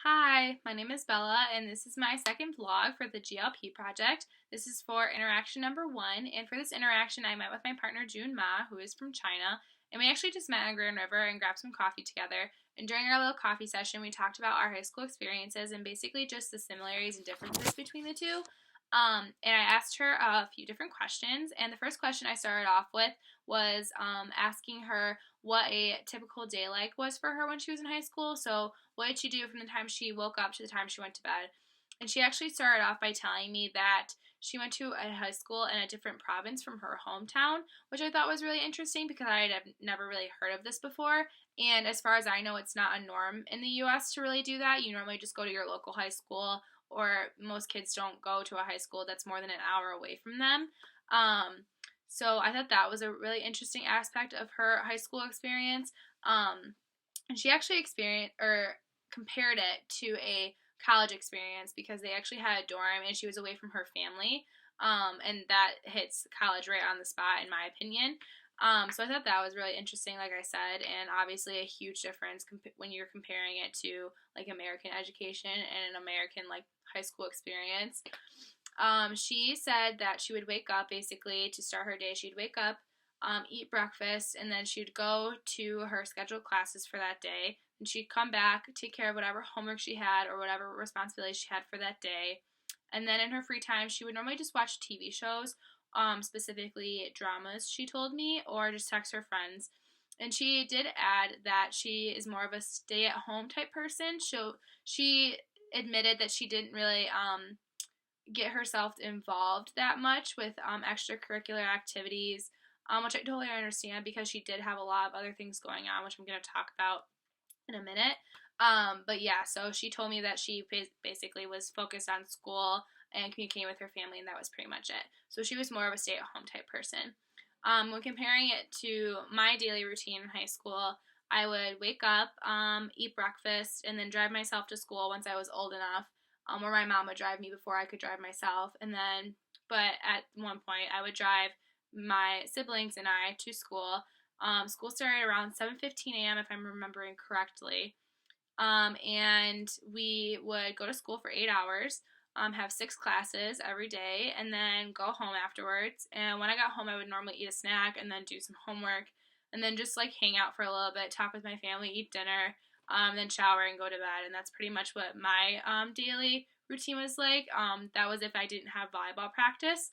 Hi, my name is Bella, and this is my second vlog for the GLP project. This is for interaction number 1, and for this interaction, I met with my partner June Ma, who is from China, and we actually just met on Grand River and grabbed some coffee together. And during our little coffee session, we talked about our high school experiences and basically just the similarities and differences between the two. And I asked her a few different questions, and the first question I started off with was asking her what a typical day like was for her when she was in high school. So what did she do from the time she woke up to the time she went to bed? And she actually started off by telling me that she went to a high school in a different province from her hometown, which I thought was really interesting because I had never really heard of this before. And as far as I know, it's not a norm in the US to really do that. You normally just go to your local high school, or most kids don't go to a high school that's more than an hour away from them. So I thought that was a really interesting aspect of her high school experience. And she actually experienced or compared it to a college experience because they actually had a dorm and she was away from her family. And that hits college right on the spot, in my opinion. So I thought that was really interesting, like I said, and obviously a huge difference when you're comparing it to like American education and an American like high school experience. She said that she would wake up basically to start her day. She'd wake up, eat breakfast, and then she'd go to her scheduled classes for that day. And she'd come back, take care of whatever homework she had or whatever responsibilities she had for that day. And then in her free time, she would normally just watch TV shows, specifically dramas, she told me, or just text her friends. And she did add that she is more of a stay-at-home type person. So she admitted that she didn't really get herself involved that much with extracurricular activities, which I totally understand because she did have a lot of other things going on, which I'm going to talk about in a minute. But yeah, so she told me that she basically was focused on school and communicating with her family, and that was pretty much it. So she was more of a stay-at-home type person. When comparing it to my daily routine in high school, I would wake up, eat breakfast, and then drive myself to school once I was old enough, or my mom would drive me before I could drive myself. But at one point, I would drive my siblings and I to school. School started around 7:15 a.m. if I'm remembering correctly. And we would go to school for 8 hours, have 6 classes every day, and then go home afterwards. And when I got home, I would normally eat a snack and then do some homework, and then just like hang out for a little bit, talk with my family, eat dinner, then shower and go to bed. And that's pretty much what my daily routine was like. That was if I didn't have volleyball practice.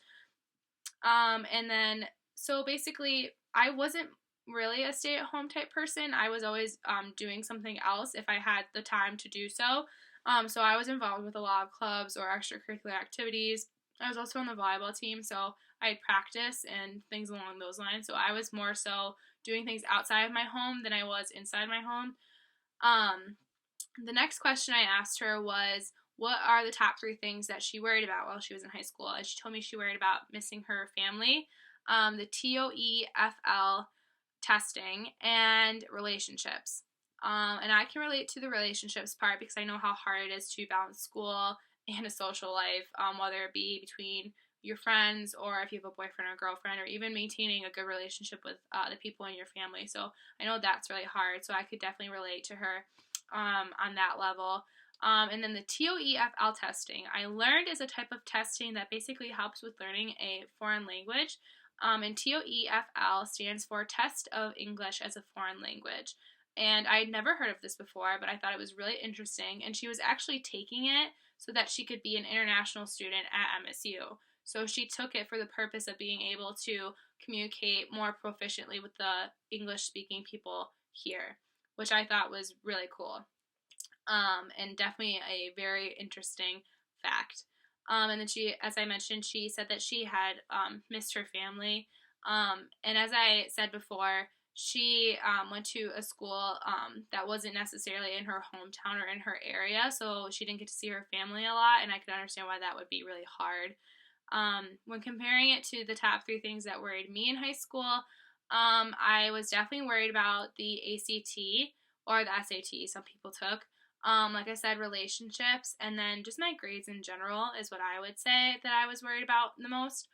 And then, so basically, I wasn't really a stay-at-home type person. I was always doing something else if I had the time to do so. So I was involved with a lot of clubs or extracurricular activities. I was also on the volleyball team, so I'd practice and things along those lines. So I was more so doing things outside of my home than I was inside my home. The next question I asked her was, what are the top 3 things that she worried about while she was in high school? And she told me she worried about missing her family, the TOEFL testing, and relationships. And I can relate to the relationships part because I know how hard it is to balance school and a social life, whether it be between your friends or if you have a boyfriend or girlfriend, or even maintaining a good relationship with the people in your family. So I know that's really hard, so I could definitely relate to her on that level. And then the TOEFL testing, I learned is a type of testing that basically helps with learning a foreign language. And TOEFL stands for Test of English as a Foreign Language. And I had never heard of this before, but I thought it was really interesting. And she was actually taking it so that she could be an international student at MSU. So she took it for the purpose of being able to communicate more proficiently with the English-speaking people here, which I thought was really cool. And definitely a very interesting fact. And then she, as I mentioned, she said that she had missed her family. And as I said before, she went to a school that wasn't necessarily in her hometown or in her area, so she didn't get to see her family a lot, and I could understand why that would be really hard. When comparing it to the top 3 things that worried me in high school, I was definitely worried about the ACT or the SAT some people took. Like I said, relationships, and then just my grades in general is what I would say that I was worried about the most.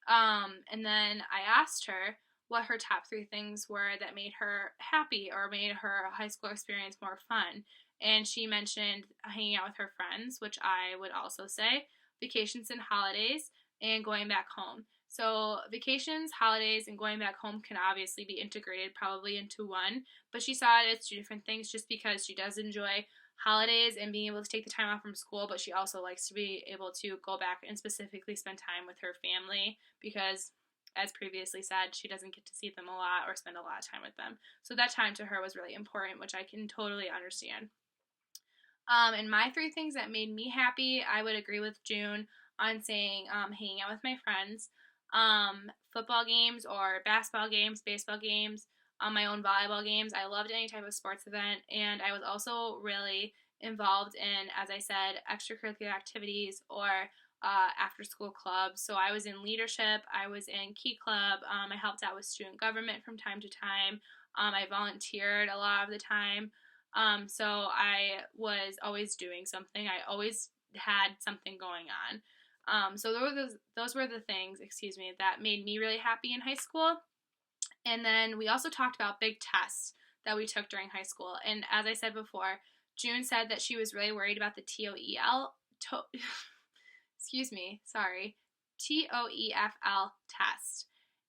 And then I asked her what her top 3 things were that made her happy or made her high school experience more fun. and she mentioned hanging out with her friends, which I would also say, vacations and holidays, and going back home. So vacations, holidays, and going back home can obviously be integrated probably into one, but she saw it as two different things just because she does enjoy holidays and being able to take the time off from school, but she also likes to be able to go back and specifically spend time with her family because, as previously said, she doesn't get to see them a lot or spend a lot of time with them. So that time to her was really important, which I can totally understand. And my three things that made me happy, I would agree with June on saying hanging out with my friends, football games or basketball games, baseball games, my own volleyball games. I loved any type of sports event, and I was also really involved in, as I said, extracurricular activities or after school clubs. So I was in leadership, I was in Key Club, I helped out with student government from time to time, I volunteered a lot of the time. So I was always doing something. I always had something going on. So those were the things, that made me really happy in high school. And then we also talked about big tests that we took during high school. And as I said before, June said that she was really worried about the TOEFL test.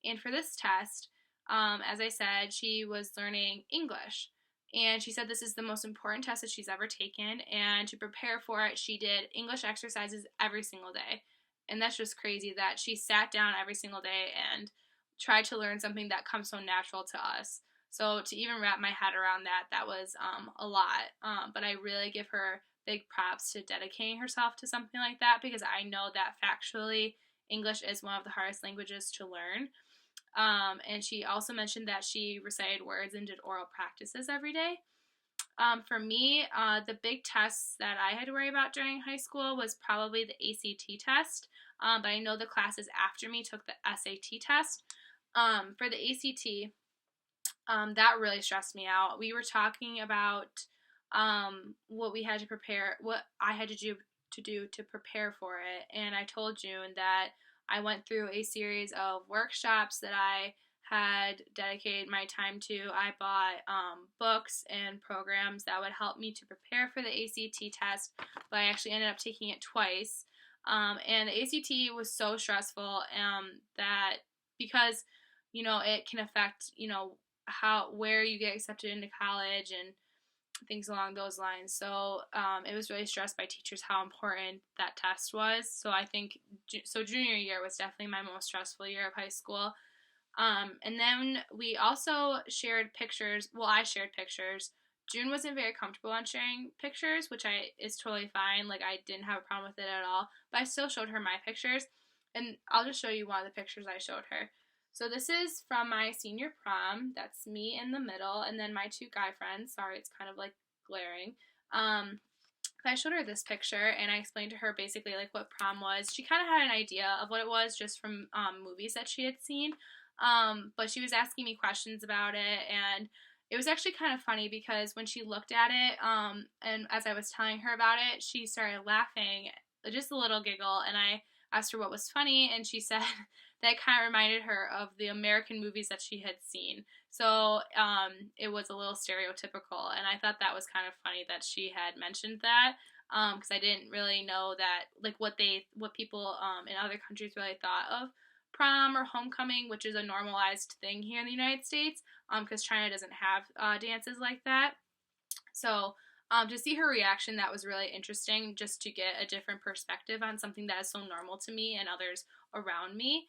And for this test, as I said, she was learning English. And she said this is the most important test that she's ever taken. And to prepare for it, she did English exercises every single day. And that's just crazy that she sat down every single day and tried to learn something that comes so natural to us. So to even wrap my head around that, that was a lot. But I really give her big props to dedicating herself to something like that because I know that factually English is one of the hardest languages to learn. And she also mentioned that she recited words and did oral practices every day. For me, the big tests that I had to worry about during high school was probably the ACT test, but I know the classes after me took the SAT test. For the ACT, that really stressed me out. We were talking about what we had to prepare, what I had to do to prepare for it, and I told June that I went through a series of workshops that I had dedicated my time to. I bought books and programs that would help me to prepare for the ACT test, but I actually ended up taking it twice. And the ACT was so stressful that because, it can affect, where you get accepted into college and things along those lines. So it was really stressed by teachers how important that test was. So I think, junior year was definitely my most stressful year of high school. And then we also shared pictures. Well, I shared pictures. June wasn't very comfortable on sharing pictures, which is totally fine. Like, I didn't have a problem with it at all. But I still showed her my pictures. And I'll just show you one of the pictures I showed her. So this is from my senior prom. That's me in the middle. And then my two guy friends. Sorry, it's kind of like glaring. I showed her this picture and I explained to her basically like what prom was. She kind of had an idea of what it was just from movies that she had seen. But she was asking me questions about it, and it was actually kind of funny because when she looked at it, and as I was telling her about it, she started laughing, just a little giggle, and I asked her what was funny, and she said that it kind of reminded her of the American movies that she had seen. So it was a little stereotypical, and I thought that was kind of funny that she had mentioned that. Because I didn't really know that, like, what people in other countries really thought of prom or homecoming, which is a normalized thing here in the United States, because China doesn't have dances like that. So to see her reaction, that was really interesting, just to get a different perspective on something that is so normal to me and others around me.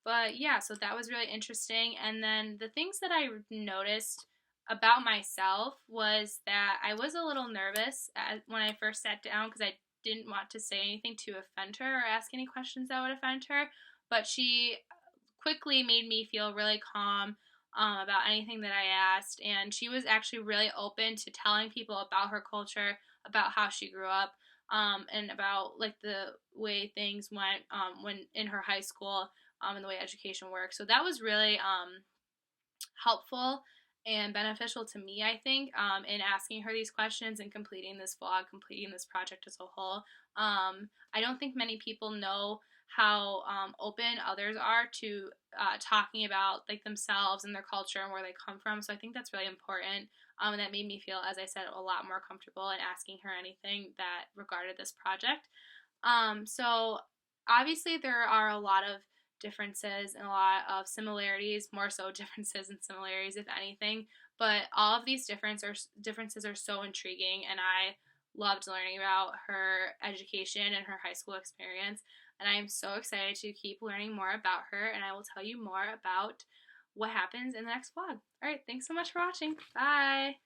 But yeah, so that was really interesting. And then the things that I noticed about myself was that I was a little nervous when I first sat down because I didn't want to say anything to offend her or ask any questions that would offend her, but she quickly made me feel really calm about anything that I asked, and she was actually really open to telling people about her culture, about how she grew up, and about like the way things went when in her high school, and the way education works. So that was really helpful and beneficial to me, I think, in asking her these questions and completing this vlog, completing this project as a whole. I don't think many people know how open others are to talking about like themselves and their culture and where they come from. So I think that's really important. And that made me feel, as I said, a lot more comfortable in asking her anything that regarded this project. So obviously there are a lot of differences and a lot of similarities, more so differences and similarities, if anything. But all of these differences are so intriguing, and I loved learning about her education and her high school experience. And I am so excited to keep learning more about her, and I will tell you more about what happens in the next vlog. All right, thanks so much for watching. Bye!